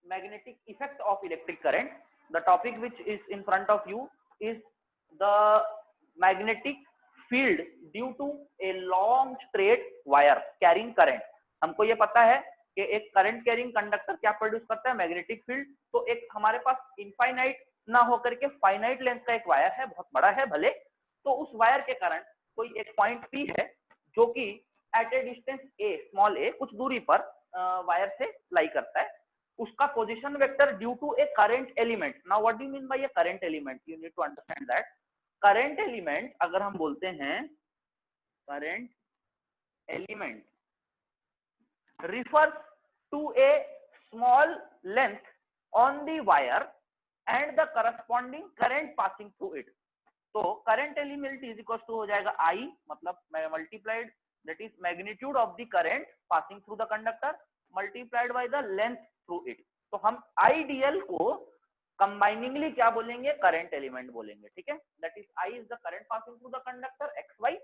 Magnetic effect of electric current. The topic which is in front of you is the magnetic field due to a long straight wire carrying current. हमको ये पता है कि एक current carrying conductor क्या produce करता है, magnetic field. तो एक हमारे पास इनफाइनाइट ना होकर के फाइनाइट लेंथ का एक वायर है, बहुत बड़ा है भले, तो उस वायर के कारण कोई एक पॉइंट पी है जो कि at a distance a, small a, कुछ दूरी पर वायर से लाई करता है। उसका position vector due to a current element. Now what do you mean by a current element? You need to understand that current element, अगर हम बोलते हैं current element refers to a small length on the wire and the corresponding current passing through it. तो current element is equal to हो जाएगा I, मतलब multiplied that is magnitude of the current passing through the conductor multiplied by the length through it. तो हम IDL को कंबाइनिंगली क्या बोलेंगे? Current element बोलेंगे, ठीक है। That is I is the current passing through the conductor XY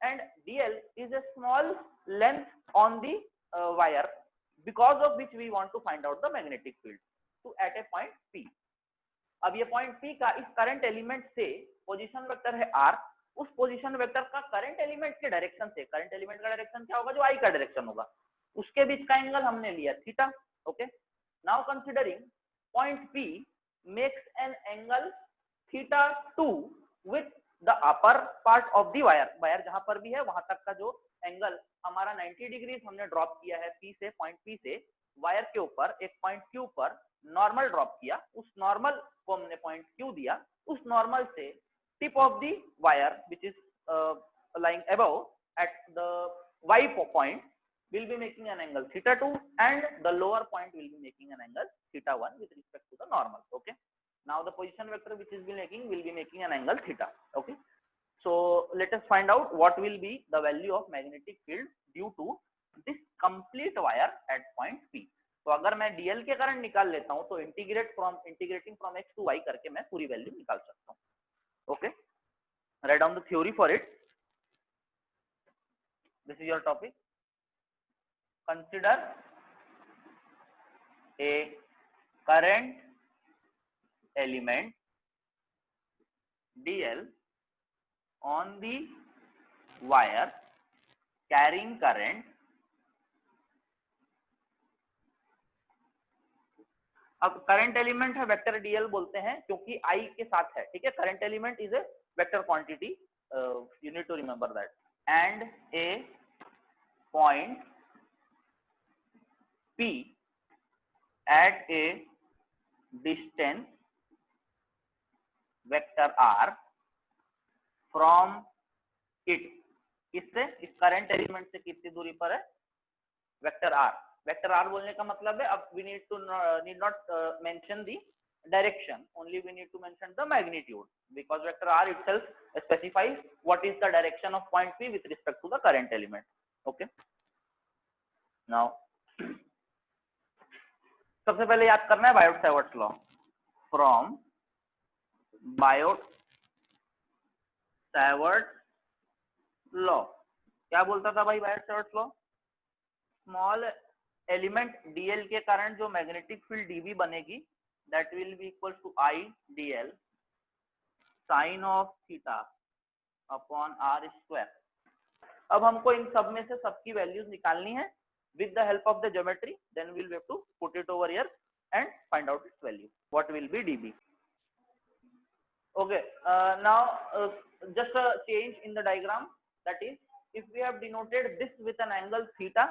and DL is a small length on the wire because of which we want to find out the magnetic field to at a point P. अब ये point P का इस current element से position vector है R, उस position vector का current element के direction से, करंट एलिमेंट का डायरेक्शन क्या होगा? जो I का डायरेक्शन होगा, उसके बीच का एंगल हमने लिया theta. Okay, now considering point P makes an angle theta 2 with the upper part of the wire. Wire जहां पर भी है वहां तक का जो एंगल हमारा 90 डिग्री हमने ड्रॉप किया है P से, पॉइंट P से वायर के ऊपर एक पॉइंट Q पर नॉर्मल ड्रॉप किया, उस नॉर्मल को हमने पॉइंट Q दिया, उस नॉर्मल से tip of the wire which is lying above at the Y point will be making an angle theta 2 and the lower point will be making an angle theta 1 with respect to the normal. Okay, now the position vector which is will be making an angle theta. Okay, so let us find out what will be the value of magnetic field due to this complete wire at point P. तो अगर मैं DL के current निकाल लेता हूं तो integrating from x to y करके मैं पूरी वैल्यू निकाल सकता हूं। Okay, write down the theory for it. This is your topic. Consider a current element DL on the wire carrying current. अब करंट एलिमेंट है, वेक्टर DL बोलते हैं क्योंकि I के साथ है, ठीक है। Current element is a vector quantity, you need to remember that. And a point P at a distance vector R from it, इससे, इस करंट एलिमेंट से कितनी दूरी पर है? Vector R। वेक्टर R बोलने का मतलब है, अब we need not mention the direction, only we need to mention the magnitude, because vector R itself specifies what is the direction of point P with respect to the current element. Okay, now सबसे पहले याद करना है Biot Savart's law. From Biot Savart's law क्या बोलता था भाई Biot Savart's law? Small element DL के कारण जो मैग्नेटिक फील्ड DB बनेगी that will be equal to IDL sine of theta upon R square. अब हमको इन सब में से सबकी वैल्यूज निकालनी है with the help of the geometry, then we'll have to put it over here and find out its value. What will be dB? Okay, now just a change in the diagram. That is, if we have denoted this with an angle theta,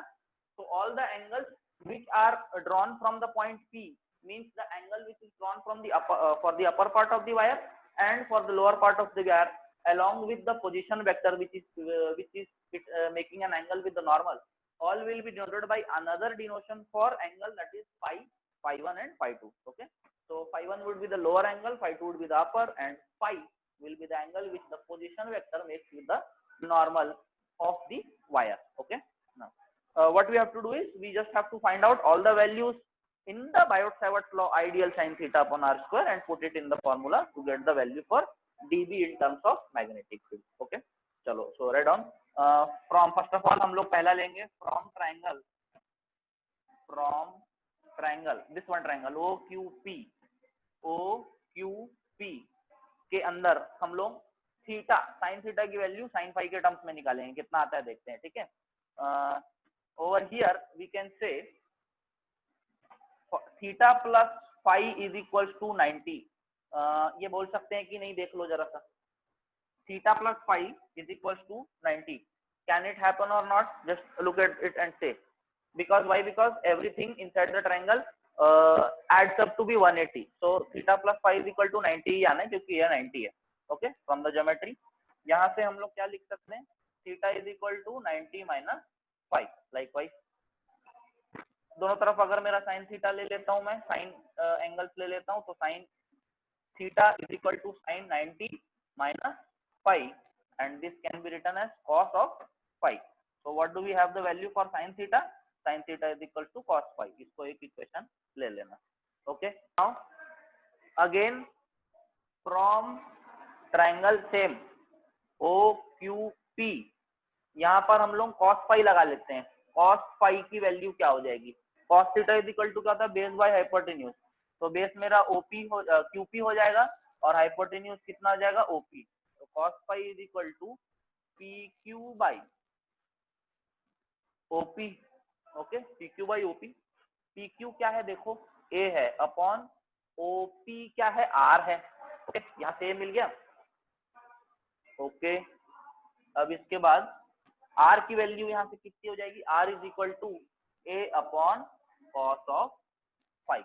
so all the angles which are drawn from the point P means the angle which is drawn from the upper for the upper part of the wire and for the lower part of the wire, along with the position vector which is making an angle with the normal, all will be denoted by another denotation for angle, that is phi 1 and phi 2. Okay, so phi 1 would be the lower angle, phi 2 would be the upper, and phi will be the angle which the position vector makes with the normal of the wire. Okay, now what we have to do is we just have to find out all the values in the Biot-Savart's law, ideal sin theta upon R square, and put it in the formula to get the value for dB in terms of magnetic field. Okay, चलो, so read on. From first of all हम लोग पहला लेंगे from triangle this one triangle OQP के अंदर हम लोग theta sine theta की वैल्यू साइन फाई के टर्म्स में निकालेंगे, कितना आता है देखते हैं, ठीक है. Over here we can say theta plus phi is equal to 90. ये बोल सकते हैं कि नहीं, देख लो जरा सा. Theta plus phi is equal to 90. Can it happen or not? Just look at it and say. Because why? Because everything inside the triangle adds up to be 180. So theta plus phi is equal to 90 ही आना है, क्योंकि यह 90 है. Okay, from the geometry यहाँ से हम लोग क्या लिख सकते हैं? Theta is equal to 90 minus five. Likewise दोनों तरफ अगर मेरा साइन थीटा ले लेता हूं, मैं साइन एंगल्स ले लेता हूं, तो sine theta is equal to sine 90 minus five and this can be written as cos of five. So what do we have the value for sine theta? Sine theta is equal to cos five. इसको एक equation ले लेना. Okay, now again from triangle same OQP यहाँ पर हम लोग cos phi लगा लेते हैं. cos फाई की वैल्यू क्या हो जाएगी? cos theta is equal to क्या होता है? Base by hypotenuse. तो बेस मेरा QP हो जाएगा और हाइपोटेन्यूज कितना हो जाएगा? OP. तो cos phi is equal to PQ by OP. Okay, PQ by OP. PQ क्या है देखो? A है अपॉन OP क्या है? R है. ओके, यहाँ से मिल गया. ओके, अब इसके बाद R की वैल्यू यहाँ से कितनी हो जाएगी? R is equal to A upon cos of five.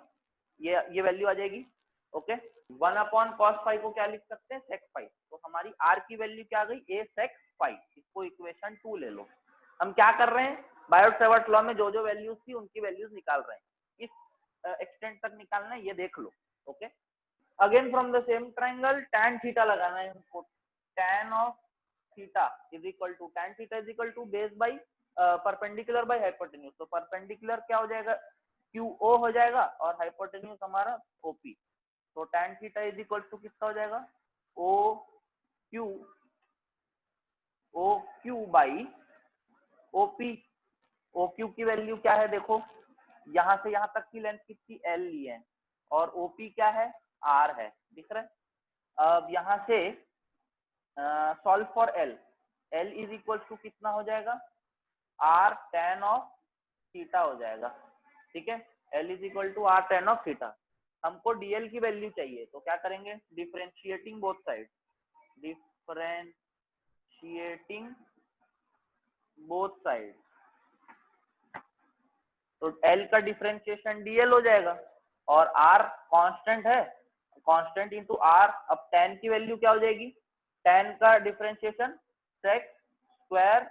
ये वैल्यू आ जाएगी. ओके, 1 अपॉन कॉस फाइव को क्या लिख सकते हैं? Sec five. तो हमारी R की वैल्यू क्या आ गई? A sec five. इसको इक्वेशन 2 ले लो. हम क्या कर रहे हैं? बायोट-सेवर्ट लॉ में जो जो वैल्यूज थी उनकी वैल्यूज निकाल रहे हैं. इस एक्सटेंट तक निकालना है, ये देख लो. Okay, again from the same triangle tan theta लगाना है हमको. tan of theta is equal to tan theta is equal to base by perpendicular by hypotenuse. तो परपेंडिकुलर क्या हो जाएगा? QO हो जाएगा और हाइपोटेन्यूज हमारा OP. तो tan theta is equal to कितना हो जाएगा? OQ by OP. OQ की वैल्यू क्या है देखो? यहां से यहां तक की लेंथ कितनी? L ली है और OP क्या है? R है. दिख रहा है? अब यहां से solve for L. L is equal to कितना हो जाएगा? R tan ऑफ थीटा हो जाएगा. ठीक है, L is equal to R tan of theta. हमको DL की वैल्यू चाहिए, तो क्या करेंगे? Differentiating both side. Differentiating both side. तो L का डिफरेंशिएशन DL हो जाएगा और R कांस्टेंट है, कांस्टेंट इंटू R. अब tan की वैल्यू क्या हो जाएगी? tan का differentiation sec square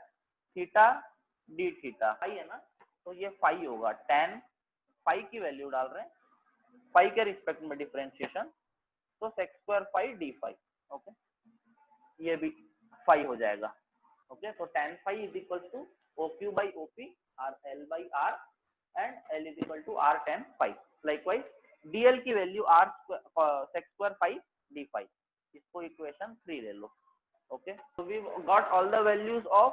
theta D theta. Phi है ना, तो ये फाई होगा. tan फाई की वैल्यू डाल रहे हैं, फाई के रिस्पेक्ट में डिफरेंशिएशन, तो sec square phi D phi. Okay, ये भी फाई हो जाएगा. ओके, तो tan phi is equal to OQ by OP और L by R and L is equal to R tan phi. Likewise, DL की value R sec square phi d phi. इसको equation 3 ले लो. Okay, so we got all the values of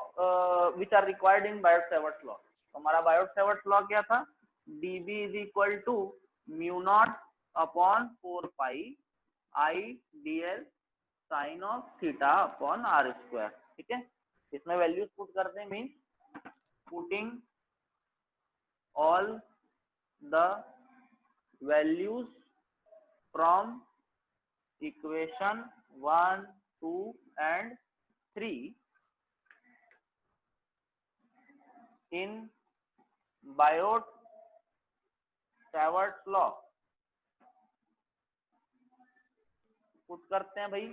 which are required in Biot-Savart's law. तो हमारा Biot-Savart's law क्या था? dB is equal to mu naught upon 4 pi I dl sin of theta upon R square. ठीक है, इसमें values put करते हैं, means putting all the values from equation 1, 2 and 3 in Biot-Savart's law. Put करते हैं भाई.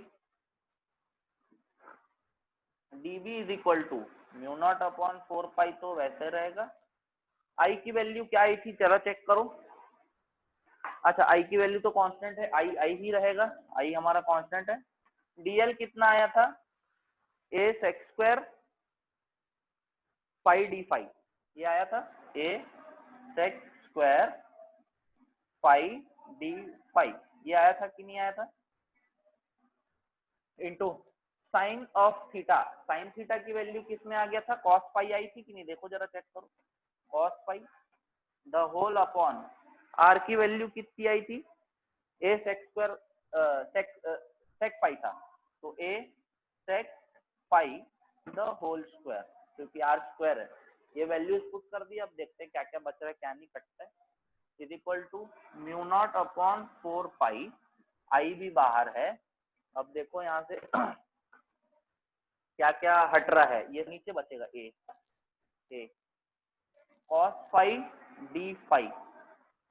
dB is equal to mu naught upon 4 pi, तो वैसे रहेगा. I की वैल्यू क्या आई थी? चलो चेक करो. अच्छा, I की वैल्यू तो कांस्टेंट है, I ही रहेगा. I हमारा कांस्टेंट है. DL कितना आया था? A sec square phi D phi. ये आया था A sec square phi D phi. ये आया था कि नहीं आया था? Into sine of theta, sine theta की वैल्यू किस में आ गया था, कॉस पाई आई थी कि नहीं, देखो जरा चेक करो, cos pi the whole upon R की वैल्यू कितनी आई थी, ए सेक स्क्वायर सेक पाई था, तो ए सेक पाई द होल स्क्वायर, क्योंकि आर स्क्वायर है, ये वैल्यूज पुट कर दी। अब देखते हैं क्या क्या बच रहा है क्या नहीं कटता है, is equal to mu not upon 4 pi, I भी बाहर है। अब देखो यहाँ से क्या क्या हट रहा है, ये नीचे बचेगा ए कॉस फाई डी फाई,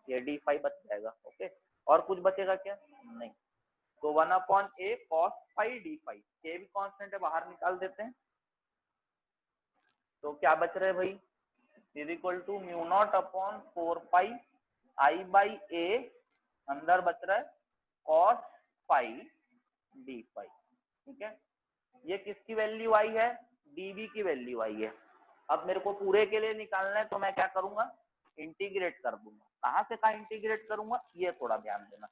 ये डी फाई बच जाएगा, ओके। और कुछ बचेगा क्या, नहीं, तो 1 अपॉन ए कॉस फाई डी फाई, ए भी कांस्टेंट है, बाहर निकाल देते हैं, तो क्या बच रहा है भाई, is equal to mu not upon 4 pi I by a, अंदर बच रहा है कॉस फाई डी फाई, ठीक है। ये किसकी वैल्यू आई है, डीबी की वैल्यू आई है। अब मेरे को पूरे के लिए निकालना है, तो मैं क्या करूंगा, इंटीग्रेट कर दूंगा। कहां से कहां इंटीग्रेट करूंगा, ये थोड़ा ध्यान देना,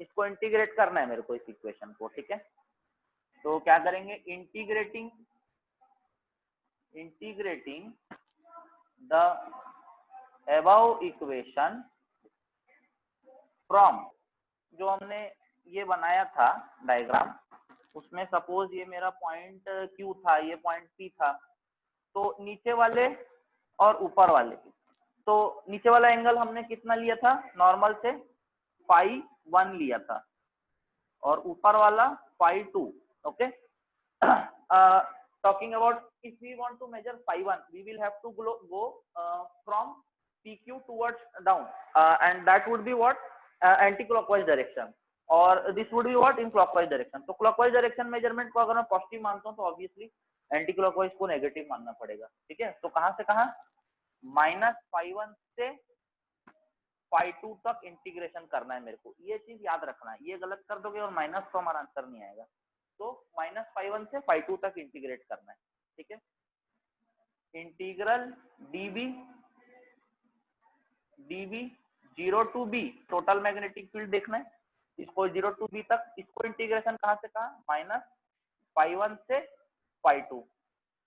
इसको इंटीग्रेट करना है मेरे को, इस इक्वेशन को, ठीक है। तो क्या करेंगे, integrating the above equation from, जो हमने ये बनाया था डायग्राम, उसमें सपोज ये मेरा पॉइंट क्यू था, ये पॉइंट पी था, तो नीचे वाले और ऊपर वाले, तो नीचे वाला एंगल हमने कितना लिया था, नॉर्मल से फाई 1 लिया था, और ऊपर वाला phi 2, okay. Talking about if we want to measure phi 1, we will have to go from PQ towards down, and that would be what, anti-clockwise direction, और this would be what, in clockwise direction। तो clockwise direction measurement को अगर मैं positive मानता हूँ तो obviously anti clockwise को negative मानना पड़ेगा, ठीक है। तो कहां से कहां, -φ1 से φ2 तक इंटीग्रेशन करना है मेरे को, ये चीज याद रखना है, ये गलत कर दोगे और माइनस तो हमारा आंसर नहीं आएगा। तो -φ1 से φ2 तक इंटीग्रेट करना है, ठीक है। Integral DB 0 to B, total magnetic field देखना है, इसको 0 टू बी तक, इसको इंटीग्रेशन कहां से कहा, -φ1 से φ2,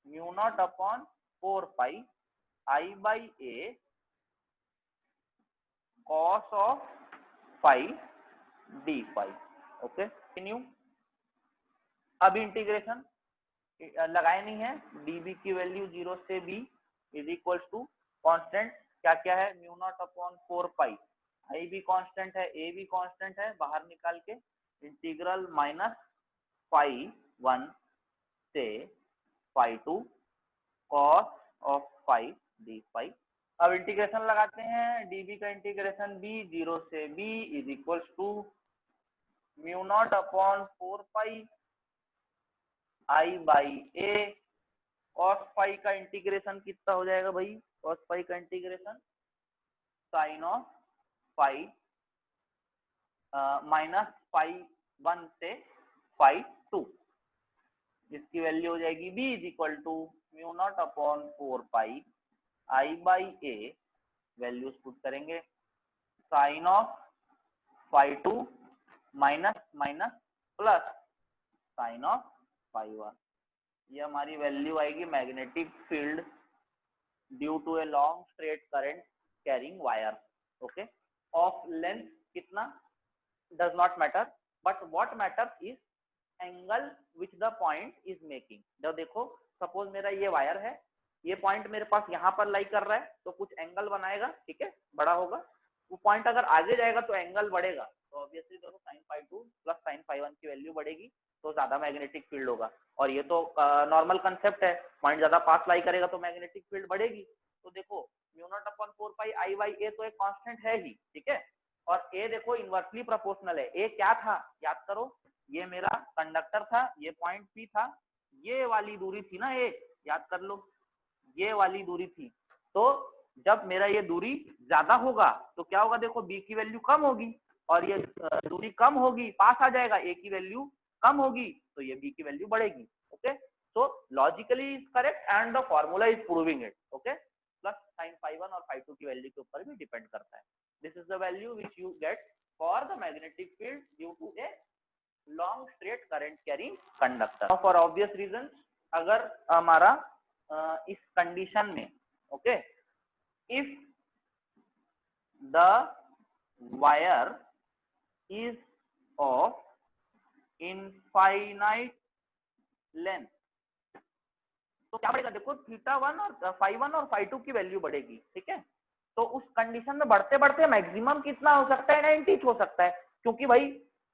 mu not upon 4 pi I by a cos of phi D phi, okay. Continue, अब इंटीग्रेशन लगाए नहीं है, डीबी की वैल्यू 0 से B is equal to constant क्या क्या है, mu not upon 4 pi, I भी कांस्टेंट है, ए भी कांस्टेंट है, बाहर निकाल के इंटीग्रल -φ1 से φ2 cos of phi D phi. अब इंटीग्रेशन लगाते हैं, डीबी का इंटीग्रेशन बी 0 से B is equal to mu not upon 4 pi I by a, cos phi का इंटीग्रेशन कितना हो जाएगा भाई, कॉस फाई का इंटीग्रेशन साइन ऑफ फाई -φ1 से φ2, जिसकी वैल्यू हो जाएगी b is equal to mu not upon 4 pi I by a, values put करेंगे, sine of φ2 minus minus plus sine of φ1, ये हमारी वैल्यू आएगी magnetic field due to a long straight current carrying wire, okay. Of length कितना does not matter, but what matters is angle which the point is making. जब देखो suppose मेरा ये wire है, ये पॉइंट मेरे पास यहाँ पर लाई कर रहा है, तो कुछ एंगल बनाएगा, ठीक है, बड़ा होगा, वो पॉइंट अगर आगे जाएगा तो एंगल बढ़ेगा, तो ऑब्वियसली देखो साइन φ2 प्लस साइन φ1 की वैल्यू बढ़ेगी, तो ज्यादा मैग्नेटिक फील्ड होगा। और ये तो नॉर्मल कंसेप्ट है, पॉइंट ज्यादा पास लाई करेगा तो मैग्नेटिक फील्ड बढ़ेगी। तो देखो mu not upon 4 pi I by a तो एक कांस्टेंट है ही, ठीक है, और ए देखो इनवर्सली प्रोपोर्शनल है। ए क्या था, याद करो, ये मेरा कंडक्टर था, ये पॉइंट पी था, ये वाली दूरी थी ना, ए याद कर लो, ये वाली दूरी थी। तो जब मेरा ये दूरी ज्यादा होगा तो क्या होगा, देखो बी की वैल्यू कम होगी, और ये दूरी कम होगी, पास आ जाएगा, ए की वैल्यू कम होगी, तो ये बी की वैल्यू बढ़ेगी, ओके। तो logically is correct and the formula is proving it, okay. Plus sine φ1 और φ2 की वैल्यू के ऊपर भी डिपेंड करता है। This is the value which you get for the magnetic field due to a long straight current carrying conductor for obvious reason. अगर हमारा इस कंडीशन में okay if the wire is of infinite length तो क्या बढ़ेगा, देखो theta 1 और phi 1 और फाई 2 की वैल्यू बढ़ेगी, ठीक है। तो उस कंडीशन में बढ़ते बढ़ते मैक्सिमम कितना हो सकता है, 90 हो सकता है, क्योंकि भाई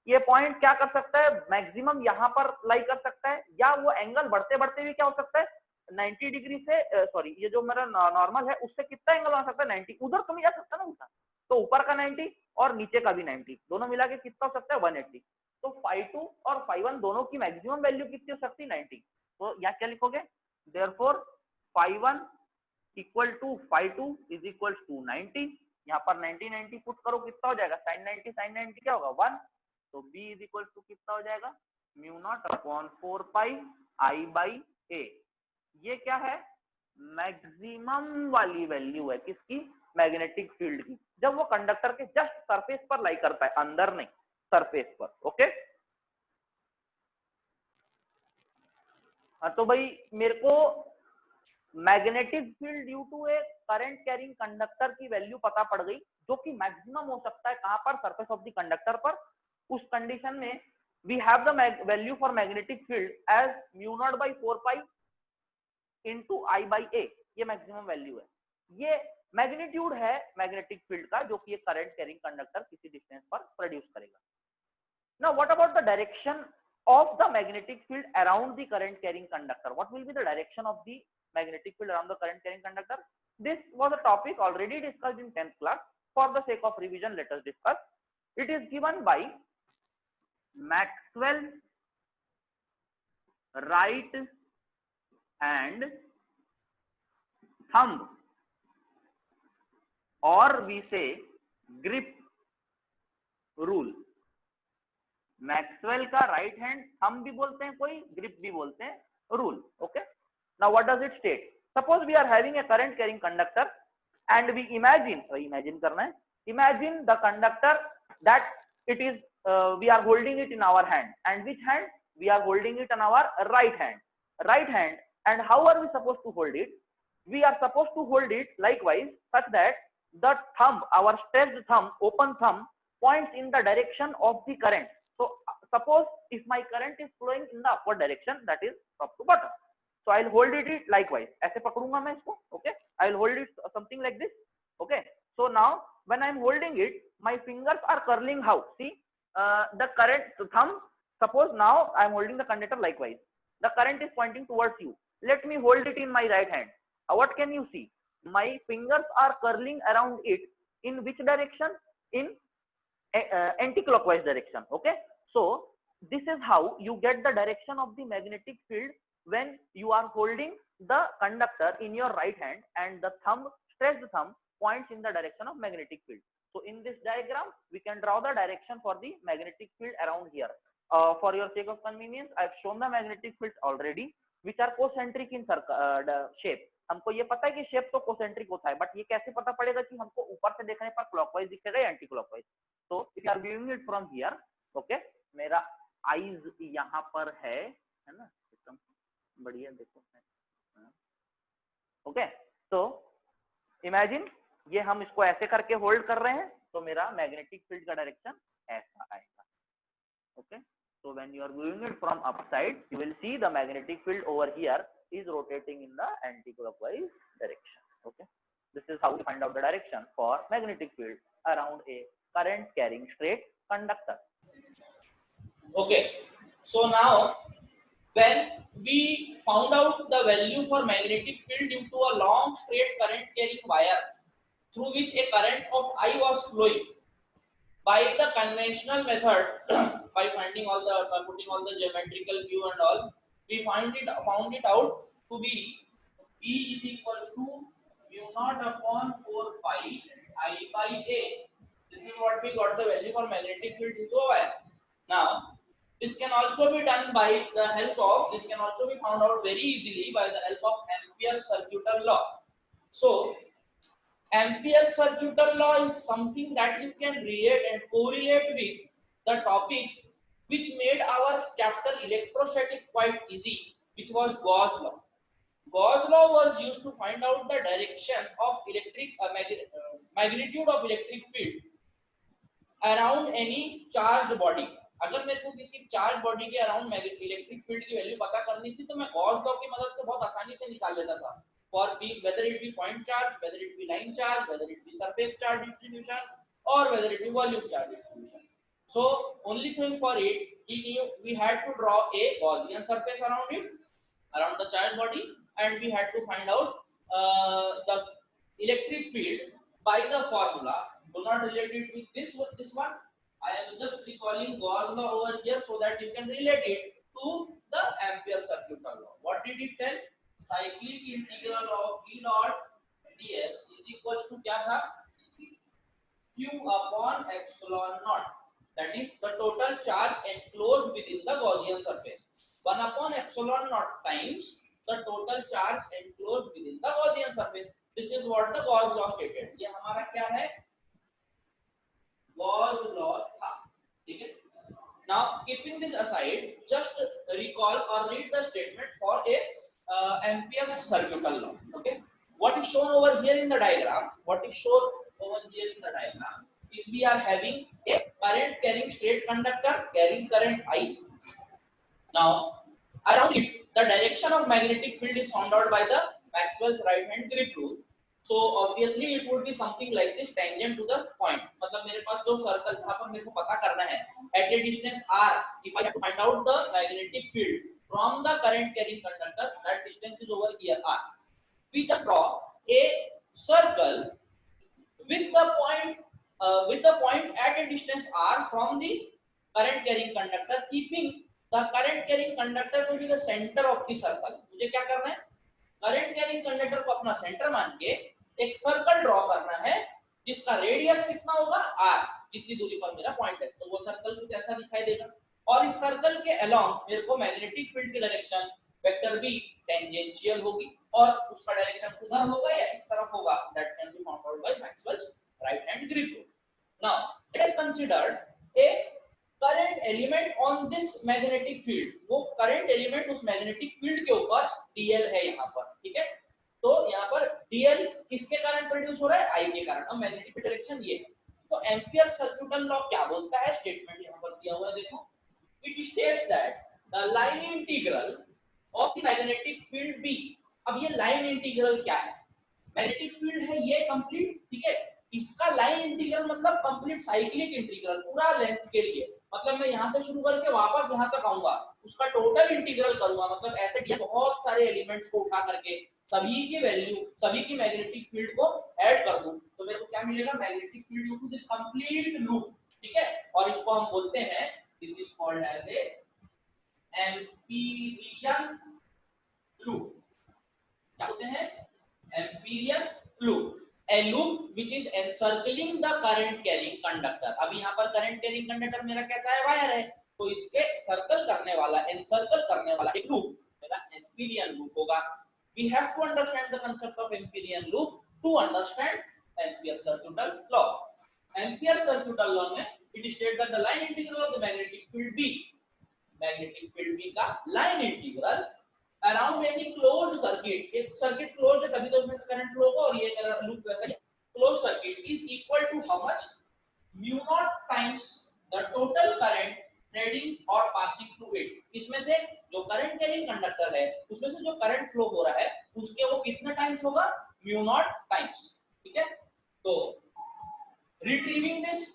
ये पॉइंट क्या कर सकता है, मैक्सिमम यहाँ पर लाई कर सकता है, या वो एंगल बढ़ते बढ़ते भी क्या हो सकता है 90 डिग्री से सॉरी ये जो मेरा नॉर्मल है उससे कितना एंगल आ सकता है 90, उधर तो नहीं जा सकता ना उल्टा, तो ऊपर का 90 और नीचे का भी 90 दोनों मिला के कितना हो सकता है 180। तो फाई 2 और फाई 1 दोनों की मैक्सिमम वैल्यू कितनी हो सकती है 90। तो यहाँ क्या लिखोगे, therefore phi 1 equal to phi 2 is equal to 90। यहाँ पर 90 पुट करो कितना हो जाएगा sin 90 क्या होगा 1, तो b is equal to कितना हो जाएगा mu naught upon 4 pi i by a। ये क्या है, मैक्सिमम वाली वैल्यू है किसकी, मैग्नेटिक फील्ड की, जब वो कंडक्टर के जस्ट सरफेस पर लाई करता है, अंदर नहीं सरफेस पर। ओके हाँ, तो भाई मेरे को magnetic field due to a current carrying conductor की वैल्यू पता पड़ गई, जो कि मैक्सिमम हो सकता है कहां पर, सरफेस ऑफ द कंडक्टर पर। उस कंडीशन में we have the value for magnetic field as mu naught by 4 pi into I by a, ये मैक्सिमम वैल्यू है। ये मैग्नीट्यूड है मैग्नेटिक फील्ड का जो कि एक करंट कैरिंग कंडक्टर किसी डिस्टेंस पर प्रोड्यूस करेगा। Now what about the direction of the magnetic field around the current carrying conductor? What will be the direction of the magnetic field around the current carrying conductor? This was a topic already discussed in 10th class. For the sake of revision, let us discuss. It is given by Maxwell right hand thumb, or we say grip rule. Maxwell का right hand thumb भी बोलते हैं, कोई grip भी बोलते हैं, rule. Okay now what does it state, suppose we are having a current carrying conductor and we imagine करना है, imagine the conductor that it is we are holding it in our hand, and which hand, we are holding it in our right hand. And how are we suppose to hold it, we are supposed to hold it likewise such that the thumb, our stretched thumb, open thumb points in the direction of the current. So suppose if my current is flowing in the upward direction, that is top to bottom, so I'll hold it likewise, ऐसे पकड़ूंगा मैं इसको, okay, I'll hold it something like this, okay। So now when I'm holding it, my fingers are curling how, see the current thumb, suppose now I'm holding the conductor likewise, the current is pointing towards you, let me hold it in my right hand. What can you see, my fingers are curling around it in which direction, in anti-clockwise direction, okay। So this is how you get the direction of the magnetic field when you are holding the conductor in your right hand and the thumb, stretched thumb, points in the direction of magnetic field. So in this diagram we can draw the direction for the magnetic field around here. For your sake of convenience, I have shown the magnetic fields already which are concentric in shape. हमको ये पता है कि shape तो concentric होता है, but ये कैसे पता पड़ेगा कि हमको ऊपर से देखने पर क्लॉकवाइज दिखेगा या एंटी क्लॉकवाइज। तो if you are viewing it from here, okay, मेरा आईज यहाँ पर है ना, एकदम बढ़िया देखो, ओके। तो इमेजिन ये हम इसको ऐसे करके होल्ड कर रहे हैं, तो मेरा मैग्नेटिक फील्ड का डायरेक्शन ऐसा आएगा, okay. So when you are viewing it from upside, you will see the magnetic field over here is rotating in the anti-clockwise direction. Okay, this is how we find out the direction for magnetic field around a current carrying straight conductor. Okay, so now when we found out the value for magnetic field due to a long straight current carrying wire through which a current of I was flowing, by the conventional method, by putting all the geometrical view and all, we found it out to be E is equals to mu naught upon 4 pi I by A. This is what we got the value for magnetic field due to a wire. Now this can also be done by the help of, this can also be found out very easily by the help of Ampere's circuital law. So Ampere's circuital law is something that you can relate and correlate with the topic which made our chapter electrostatic quite easy, which was Gauss law. Gauss law was used to find out the direction of magnitude of electric field around any charged body. अगर मेरे को किसी charge body के around electric field की value पता करनी थी तो मैं गॉस लॉ की मदद से बहुत आसानी से निकाल लेता था, for being whether it be point charge, whether it be line charge, whether it be surface charge distribution, or whether it be volume charge distribution. So only thing for it, we had to draw a Gaussian surface around it, around the charge body, and we had to find out the electric field by the formula. Do not relate it with this one. I am just recalling Gauss law over here so that you can relate it to the Ampere circuit law. What did it tell? Cyclic integral of E dot ds is equals to क्या था? Q upon epsilon naught. That is the total charge enclosed within the Gaussian surface. 1 upon epsilon naught times the total charge enclosed within the Gaussian surface. This is what the Gauss law stated. ये हमारा क्या है? Gauss law था, ठीक है? Now keeping this aside, just recall or read the statement for a Ampere's circuital law. Okay, what is shown over here in the diagram? What is shown over here in the diagram is we are having a current carrying straight conductor carrying current I. Now around it, the direction of magnetic field is found out by the Maxwell's right hand grip rule. So obviously it would be something like this, tangent to the point. मतलब मेरे पास जो circle था पर मेरे को पता करना है at a distance r, if I have to find out the magnetic field from the current carrying conductor, that distance is over here r. We just draw a circle with the point at a distance r from the current carrying conductor, keeping the current carrying conductor to be the center of the circle. मुझे क्या करना है? Current carrying conductor को अपना centre मान के एक circle draw करना है जिसका रेडियस कितना होगा r, जितनी दूरी पर मेरा पॉइंट है, तो वो सर्कल कुछ ऐसा दिखाई देगा। और इस सर्कल के अलोंग मेरे को मैग्नेटिक फील्ड की डायरेक्शन वेक्टर b टेंजेंशियल होगी और उसका डायरेक्शन उधर होगा या इस तरफ होगा, that can be found out by Maxwell's right hand grip rule. Now let us consider a current element on this magnetic field. वो करंट एलिमेंट उस मैग्नेटिक फील्ड के ऊपर dl है यहाँ पर, ठीक है? तो यहाँ पर dl किसके कारण प्रोड्यूस हो रहा है? I के कारण। अब मैग्नेटिक डायरेक्शन ये है, तो एम्पियर सर्क्यूटल लॉ क्या बोलता है? स्टेटमेंट यहाँ पर दिया हुआ है, देखो। It states that the line integral of the magnetic field B। अब ये लाइन इंटीग्रल क्या है? मैग्नेटिक फील्ड है ये कंप्लीट, ठीक है? इसका लाइन इंटीग्रल मतलब कंप्लीट साइक्लिक इंटीग्रल, पूरा लेंथ के लिए, मतलब मैं यहाँ से शुरू करके वापस यहाँ तक आऊंगा, उसका टोटल इंटीग्रल करूंगा, मतलब ऐसे बहुत सारे एलिमेंट्स को उठा करके सभी की वैल्यू, सभी की मैग्नेटिक फील्ड को ऐड कर दूं, तो मेरे को क्या मिलेगा? Magnetic field due to this complete loop, ठीक है? और इसको हम बोलते हैं, this is called as a Amperian loop. क्या बोलते हैं? Amperian loop. A loop which is encircling the current carrying conductor। अब यहाँ पर current carrying conductor मेरा कैसा है? वायर है, तो इसके सर्कल करने वाला, एनसर्कल करने वाला एक लूप मेरा एम्पीरियन लूप होगा। We have to understand the concept of Amperian loop to understand Ampere circuital law. Ampere circuital law में it states that the line integral of the magnetic field B, magnetic field B का line integral around any closed circuit, एक circuit closed है तभी तो उसमें current flow होगा, और ये लूप वैसा ही closed circuit is equal to how much? Mu not times the total current threading और पासिंग थ्रू इट। इसमें से जो करंट कैरिंग कंडक्टर है उसमें से जो करंट फ्लो हो रहा है उसके वो कितना टाइम्स होगा? म्यू नॉट टाइम्स, ठीक है? तो retrieving this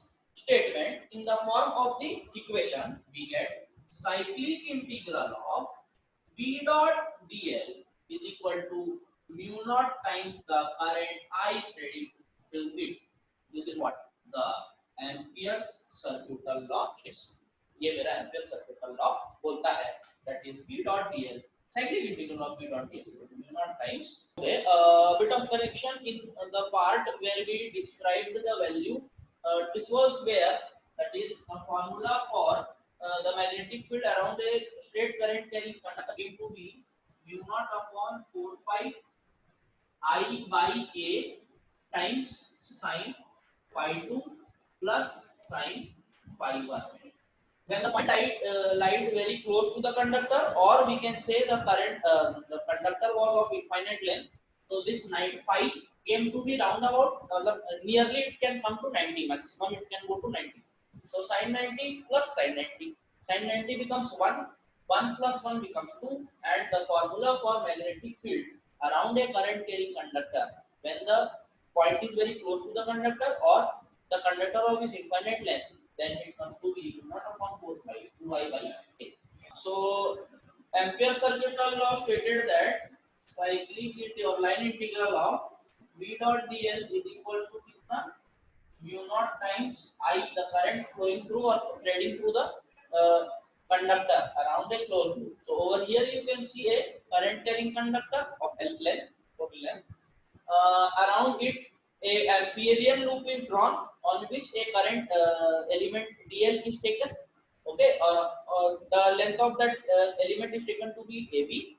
statement in the form of the equation we get cyclic integral of V dot dl is equal to mu naught times the current I trading till it. This is what the Ampere's circuital law is. ये मेरा Ampere's circuital law बोलता है, that is V dot dl, cyclic integral of V dot dl mu naught times. Okay, bit of correction in the part where we described the value. This was where, that is the formula for the magnetic field around a straight current carrying conductor given to be mu naught upon 4 pi I by a times sin phi 2 plus sin phi 1। when the point lied very close to the conductor, or we can say the current the conductor was of infinite length, so this 5 came to be roundabout nearly it can come to 90, maximum it can go to 90. So sin 90 plus sin 90, sin 90 becomes 1, 1 plus 1 becomes 2, and the formula for magnetic field around a current carrying conductor when the point is very close to the conductor or the conductor of is infinite length, then it comes to be not upon 4 pi 2 I by a. So Ampere circuital law stated that cyclic or line integral of v dot dl is equals to kitna mu naught times I, the current flowing through or threading through the uh, conductor around a closed loop. So over here you can see a current carrying conductor of L length, total length. Around it a Amperian loop is drawn on which a current element dl is taken. Okay, the length of that element is taken to be AB.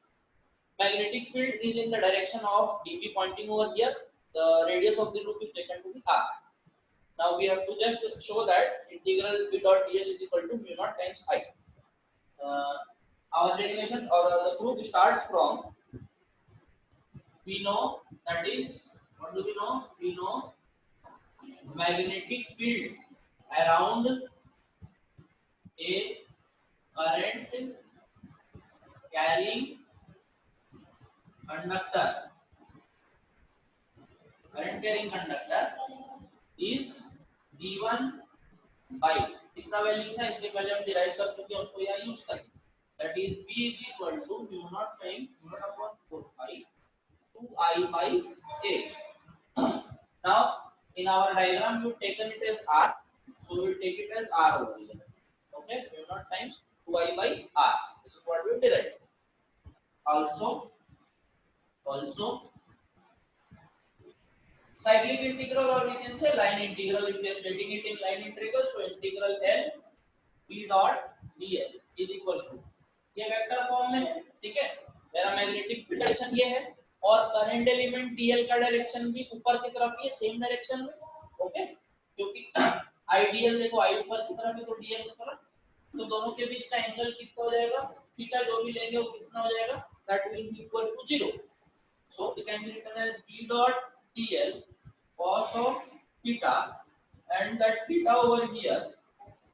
Magnetic field is in the direction of dB pointing over here. The radius of the loop is taken to be r. Now we have to just show that integral v dot dl is equal to mu naught times I. Our derivation or the proof starts from, we know, that is, what do we know? We know magnetic field around a current carrying conductor. Current carrying conductor is given by कितना value था इसके पहले हम derive कर चुके हैं, उसको यहाँ यूज करेंगे. That is v is equal to mu not times mu not upon 4 pi 2I by a. Now in our diagram you taken it as r, so we will take it as r over here. Okay, mu naught times 2I by r. This is what we derived. Also cyclic integral, or we can say line integral if we are stating it in line integral. So integral L v dot dl is equals to, ये vector form में है, ठीक है. मेरा magnetic field direction ये है और current element dl का डायरेक्शन भी ऊपर की तरफ ही है, सेम डायरेक्शन में. ओके, क्योंकि आइडियल देखो I ऊपर की तरफ है तो dl उस तरफ, तो दोनों के बीच का एंगल कितना हो जाएगा, थीटा जो भी लेंगे वो कितना हो जाएगा, that will be equals to 0. So this can be written as v dot dl cos of theta, and that theta over here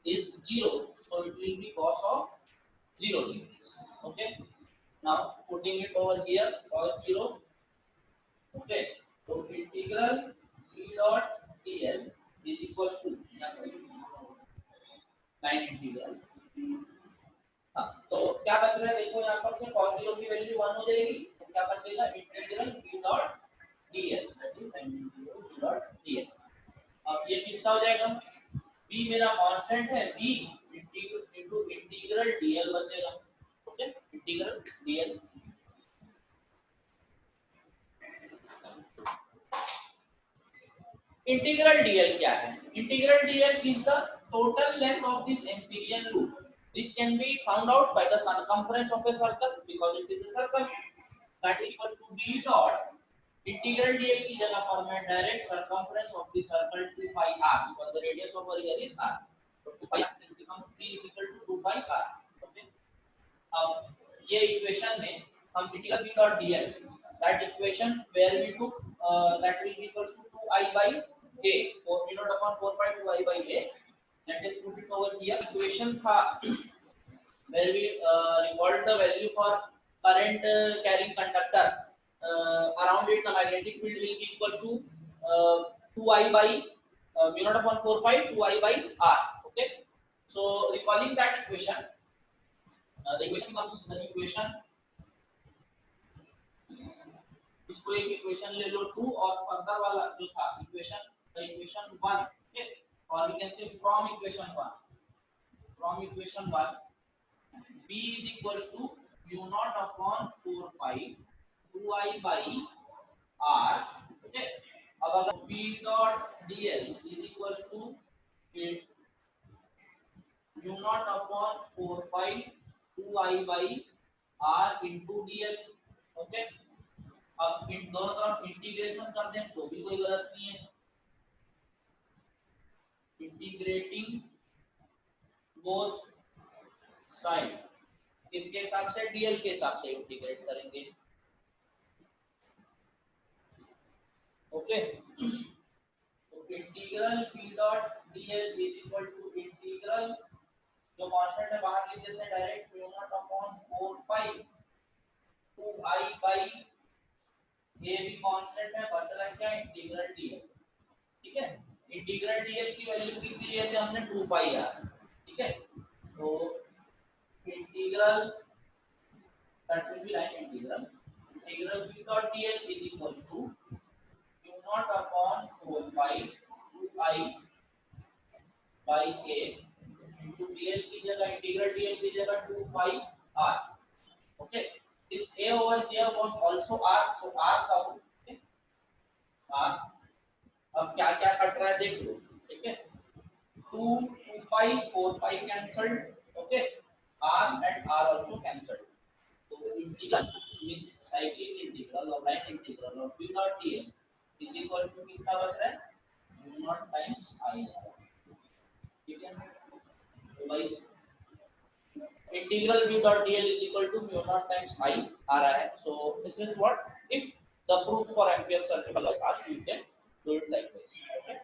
is 0, so it will be cos of 0 degrees. Okay, now putting it over here, cos 0. Okay, so integral v dot dl is equals to line integral. हाँ, तो क्या बच रहा है देखो, यहाँ पर से cos 0 की वैल्यू 1 हो जाएगी, तो क्या बचेगा, integral v dot dl, that is integral v dot dl. अब ये कितना हो जाएगा, v मेरा कांस्टेंट है, v इनटू इंटीग्रल dl बचेगा. Okay, integral dl. Integral dl क्या है, integral dl is the total length of this Amperian loop which can be found out by the circumference of a circle because it is a circle. That is equal to v dot integral dl की जगह पर मैं direct circumference of the circle 2 pi r, because the radius over here is r, so 2 pi r this becomes v equal to 2 pi r. Okay, अब ये equation में हम integral v dot dl, that equation where we took that will be equal to 2I by a, for v naught upon 4 pi 2I by a. Let us put it over here. Equation था where we record the value for current carrying conductor around it, the magnetic field will be equal to 2I by mu naught upon 4 pi 2I by r. Okay, so recalling that equation, the equation becomes the equation, इसको एक equation ले लो 2 और further वाला जो था equation, the equation 1. Okay, or we can say from equation 1, b is equals to mu naught upon 4 pi 2I by r. Okay, अब अगर b dot dl is equals to mu naught upon 4 pi 2I by r into dl. Okay, अब इन दोनों तरफ integration कर दें तो भी कोई गलत नहीं है. Integrating both साइन किसके हिसाब से, डीएल के हिसाब से इंटीग्रेट करेंगे। ओके, तो integral v dot dl is equal to integral, जो कांस्टेंट है बाहर लिख देते हैं direct, mu not upon 4 pi 2i by ये भी कांस्टेंट है, बच रहा है क्या, इंटीग्रल dl। ठीक है, इंटीग्रल dl की वैल्यू कितनी ली थी हमने, 2 पाई r। ठीक है, तो integral that will be like integral v dot dl is equal to mu not upon 4 pi 2i by a into dl की जगह, इंटीग्रल dl की जगह 2 पाई r। Okay, this a over there was also r, so r का हो, okay? r अब क्या क्या cut रहा है देख लो। ठीक है, 2 pi 4 pi cancelled. Okay, r and r also cancelled, तो इंटीग्रल मींस साइक्लिक इंटीग्रल और line integral of v dot dl is equal to कितना बच रहा है, म्यू नॉट टाइम्स i। ठीक है, तो भाई integral v dot dl is equal to mu naught times I आ रहा है। So this is what, if the proof for Ampere's circle was asked, you can do it like this. Okay.